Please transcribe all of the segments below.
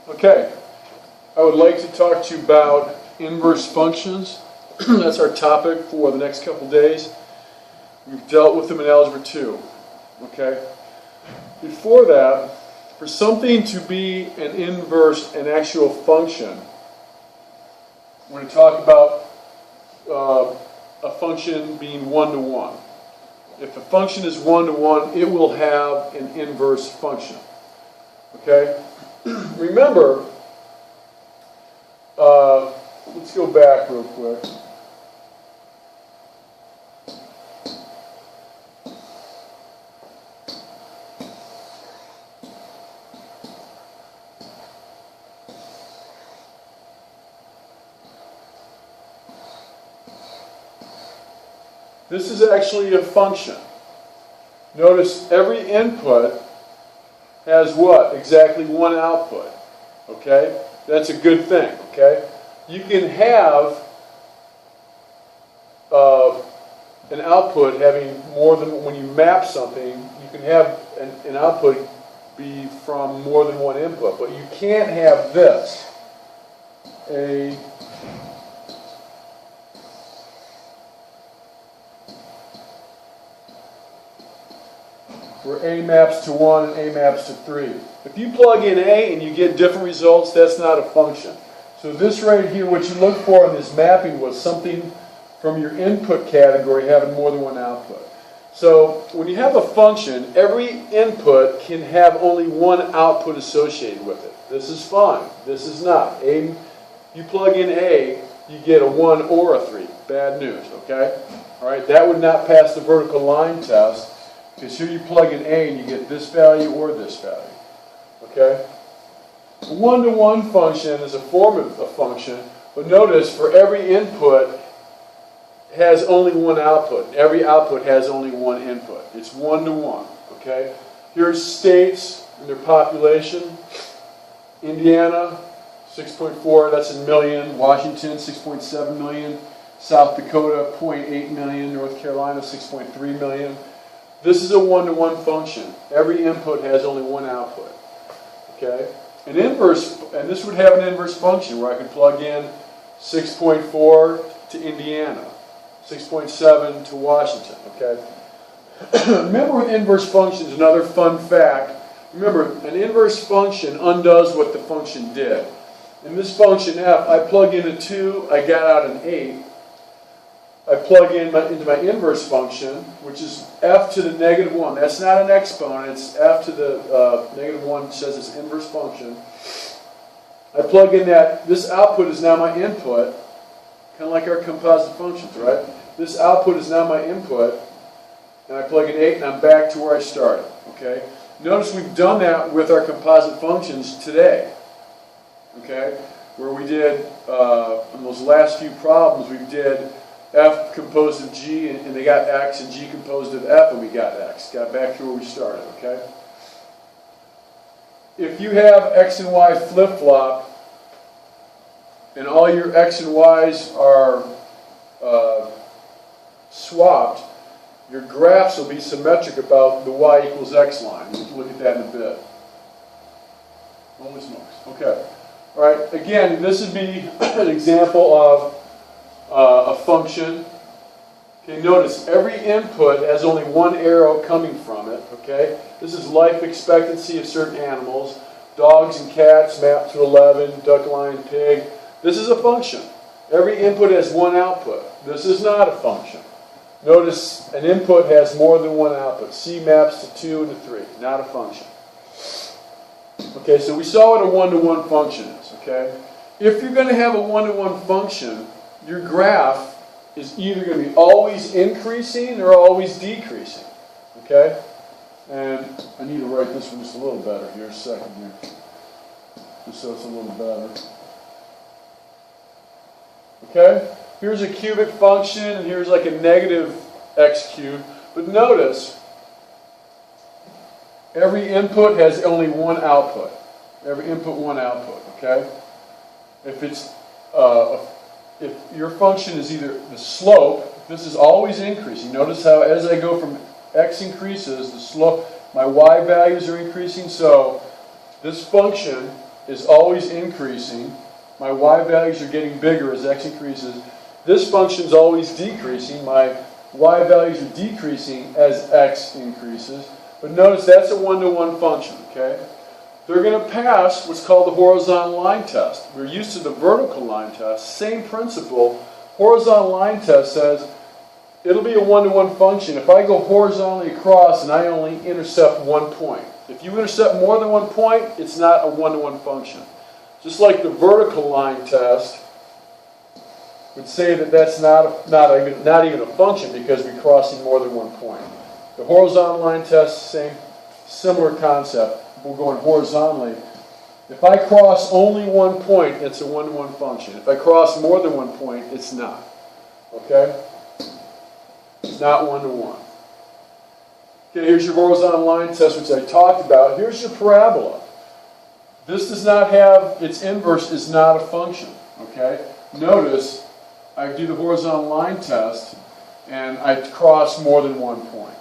Okay, I would like to talk to you about inverse functions. That's our topic for the next couple days. We've dealt with them in Algebra 2. Okay? Before that, for something to be an inverse, an actual function, we're going to talk about a function being one-to-one. If a function is one-to-one, it will have an inverse function. Okay? Remember, let's go back real quick. This is actually a function. Notice every input has what? Exactly one output. Okay? That's a good thing. Okay? You can have an output having more than, when you map something, you can have an output be from more than one input, but you can't have this. Where A maps to 1 and A maps to 3. If you plug in A and you get different results, that's not a function. So this right here, what you look for in this mapping was something from your input category having more than one output. So when you have a function, every input can have only one output associated with it. This is fine. This is not. You plug in A, you get a 1 or a 3. Bad news, okay? All right, that would not pass the vertical line test. Because here you plug in A and you get this value or this value. Okay? A one-to-one function is a form of a function, but notice for every input has only one output. Every output has only one input. It's one-to-one. Okay? Here's states and their population. Indiana, 6.4, that's in million. Washington, 6.7 million. South Dakota, 0.8 million. North Carolina, 6.3 million. This is a one-to-one function. Every input has only one output. Okay? An inverse, and this would have an inverse function where I can plug in 6.4 to Indiana, 6.7 to Washington. Okay? Remember with inverse functions, another fun fact. Remember, an inverse function undoes what the function did. In this function f, I plug in a 2, I got out an 8. I plug in into my inverse function, which is f to the negative 1. That's not an exponent. It's f to the negative 1, says it's inverse function. I plug in that. This output is now my input, kind of like our composite functions, right? This output is now my input, and I plug in 8, and I'm back to where I started. Okay? Notice we've done that with our composite functions today. Okay? Where we did, in those last few problems, we did f composed of g, and they got x, and g composed of f, and we got x. Got back to where we started, okay? If you have x and y flip-flop, and all your x and y's are swapped, your graphs will be symmetric about the y equals x line. We can look at that in a bit. Holy smokes. Okay. All right. Again, this would be an example of a function. Okay, notice every input has only one arrow coming from it. Okay, this is life expectancy of certain animals. Dogs and cats mapped to 11. Duck, lion, pig. This is a function. Every input has one output. This is not a function. Notice an input has more than one output. C maps to 2 and to 3. Not a function. Okay, so we saw what a one-to-one function is. Okay, if you're going to have a one-to-one function, your graph is either going to be always increasing or always decreasing. Okay? And I need to write this one just a little better here, a second here. Just so it's a little better. Okay? Here's a cubic function, and here's like a negative x cubed. But notice, every input has only one output. Every input, one output. Okay? If it's if your function is either the slope, this is always increasing. Notice how as I go from x increases, the slope, my y values are increasing. So this function is always increasing. My y values are getting bigger as x increases. This function is always decreasing. My y values are decreasing as x increases. But notice that's a one-to-one function, okay? They're going to pass what's called the horizontal line test. We're used to the vertical line test. Same principle. Horizontal line test says it'll be a one-to-one function if I go horizontally across and I only intercept one point. If you intercept more than one point, it's not a one-to-one function. Just like the vertical line test would say that that's not even a function because we're crossing more than one point. The horizontal line test, similar concept. We're going horizontally. If I cross only one point, it's a one-to-one function. If I cross more than one point, it's not. Okay? It's not one-to-one. Okay, here's your horizontal line test, which I talked about. Here's your parabola. This does not have, its inverse is not a function. Okay? Notice, I do the horizontal line test, and I cross more than one point.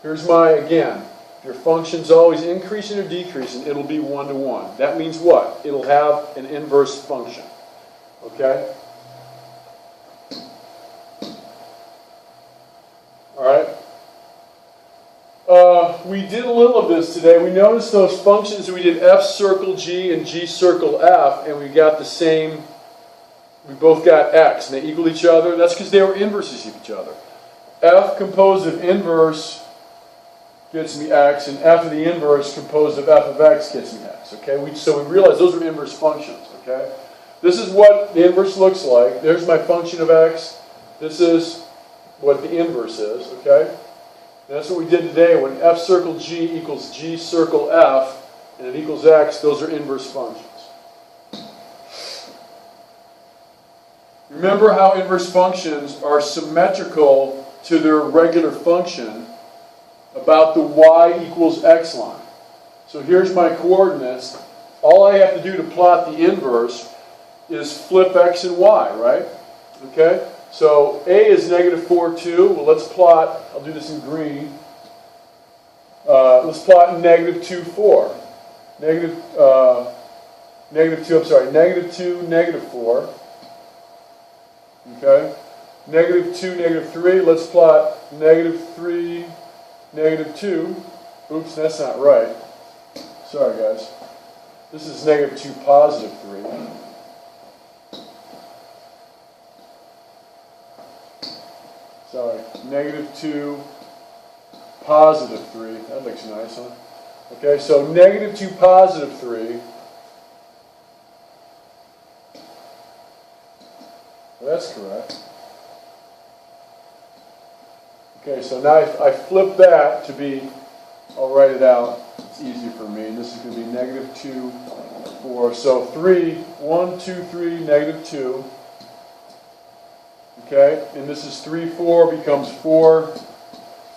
Here's my, again, if your function's always increasing or decreasing, it'll be one-to-one. That means what? It'll have an inverse function. Okay? Alright? We did a little of this today. We noticed those functions. We did f circle g and g circle f, and we got the same, we both got x, and they equal each other. That's because they were inverses of each other. F composed of inverse gets me x, and f of the inverse composed of f of x gets me x. Okay, so we realize those are inverse functions. Okay, this is what the inverse looks like. There's my function of x. This is what the inverse is. Okay, and that's what we did today. When f circle g equals g circle f, and it equals x, those are inverse functions. Remember how inverse functions are symmetrical to their regular function about the y equals x line. So here's my coordinates. All I have to do to plot the inverse is flip x and y, right? Okay? So a is negative 4, 2. Well, let's plot, I'll do this in green. Let's plot negative 2, 4. Negative 2, negative 4. Okay? Negative 2, negative 3. Let's plot negative 3, negative 2. Oops, that's not right. Sorry, guys. This is negative 2, positive 3. Sorry. Negative 2, positive 3. That looks nice, huh? Okay, so negative 2, positive 3. Well, that's correct. Okay, so now I flip that to be, I'll write it out, it's easier for me. This is going to be negative 2, 4. So 3, 1, 2, 3, negative 2. Okay, and this is 3, 4 becomes 4,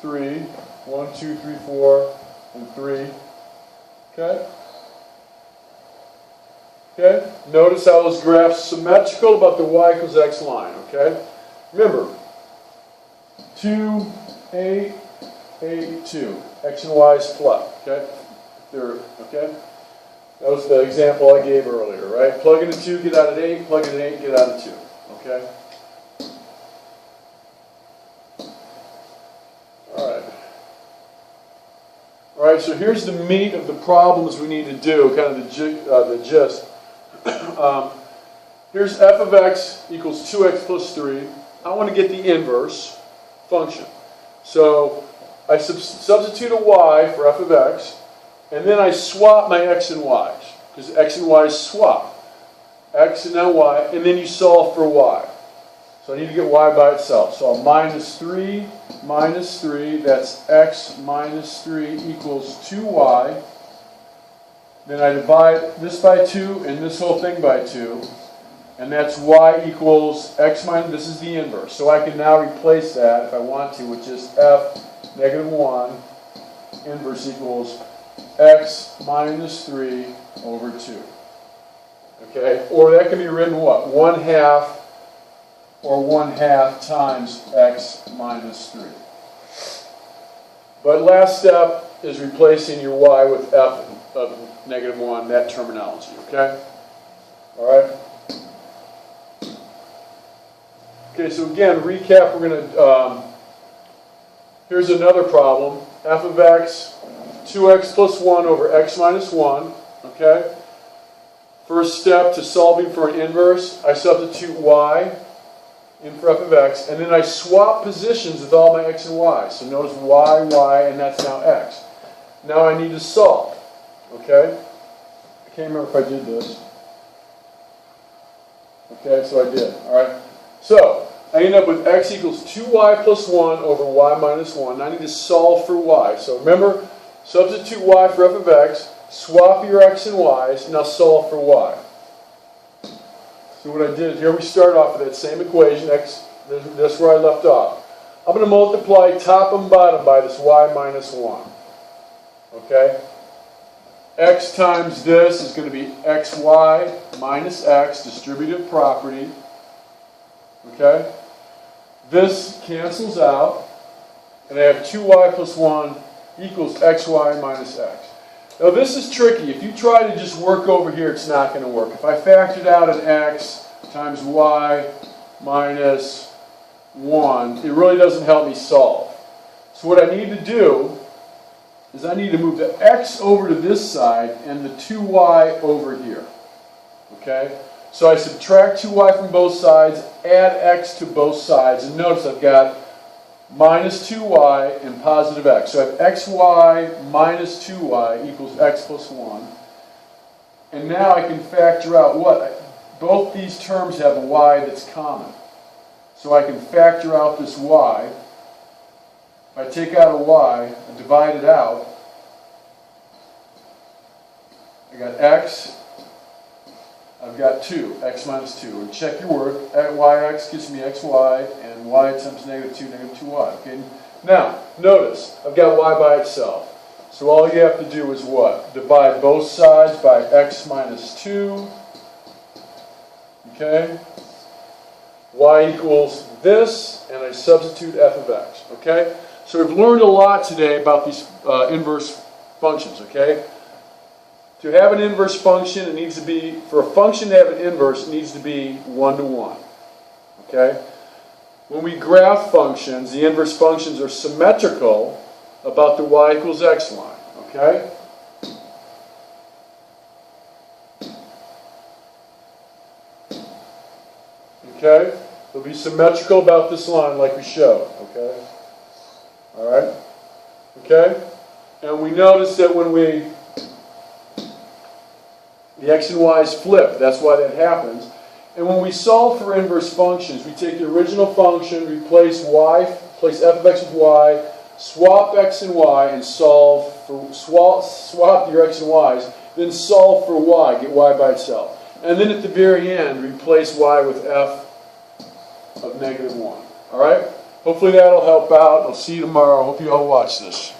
3. 1, 2, 3, 4, and 3. Okay? Okay? Notice how those graphs symmetrical about the y equals x line. Okay? Remember, 2, 8, 8, 2. X and y is flat. Okay? Okay? That was the example I gave earlier, right? Plug in a 2, get out at 8. Plug in an 8, get out at 2. Okay? Alright, so here's the meat of the problems we need to do, kind of the gist. Here's f of x equals 2x plus 3. I want to get the inverse function. So I substitute a y for f of x, and then I swap my x and y's, because x and y swap. X and now y, and then you solve for y. So I need to get y by itself. So minus 3 minus 3, that's x minus 3 equals 2y. Then I divide this by 2 and this whole thing by 2. And that's y equals x minus, this is the inverse. So I can now replace that, if I want to, with just f negative 1. Inverse equals x minus 3 over 2. Okay? Or that can be written what? 1/2 or 1/2 times x minus 3. But last step is replacing your y with f of negative 1, that terminology, okay? All right? Okay, so again, recap, we're going to, here's another problem. F of x, 2x plus 1 over x minus 1, okay? First step to solving for an inverse, I substitute y in for f of x, and then I swap positions with all my x and y. So notice y, y, and that's now x. Now I need to solve, okay? I can't remember if I did this. Okay, so I did, all right? So, I end up with x equals 2y plus 1 over y minus 1. I need to solve for y. So remember, substitute y for f of x, swap your x and y's, now solve for y. So what I did is, here we start off with that same equation, x, that's where I left off. I'm going to multiply top and bottom by this y minus 1. Okay? X times this is going to be xy minus x, distributive property. Okay? This cancels out, and I have 2y plus 1 equals xy minus x. Now this is tricky. If you try to just work over here, it's not going to work. If I factored out an x times y minus 1, it really doesn't help me solve. So what I need to do is I need to move the x over to this side and the 2y over here. Okay? So I subtract 2y from both sides, add x to both sides, and notice I've got minus 2y and positive x. So I have xy minus 2y equals x plus 1. And now I can factor out what? Both these terms have a y that's common. So I can factor out this y. If I take out a y and divide it out, I got x, I've got 2, x minus 2. And check your work. Yx gives me xy, and y times negative 2, negative 2y. Okay? Now, notice, I've got y by itself. So all you have to do is what? Divide both sides by x minus 2. Okay? Y equals this, and I substitute f of x. Okay? So we've learned a lot today about these inverse functions. Okay? To have an inverse function, it needs to be, for a function to have an inverse, it needs to be 1 to 1. Okay? When we graph functions, the inverse functions are symmetrical about the y equals x line. Okay? Okay? They'll be symmetrical about this line like we showed. Okay? Alright? Okay? And we notice that when the x and y's flip, that's why that happens. And when we solve for inverse functions, we take the original function, replace f of x with y, swap x and y, and solve for swap your x and y's, then solve for y, get y by itself. And then at the very end, replace y with f of negative 1. Alright? Hopefully that'll help out. I'll see you tomorrow. Hope you all watch this.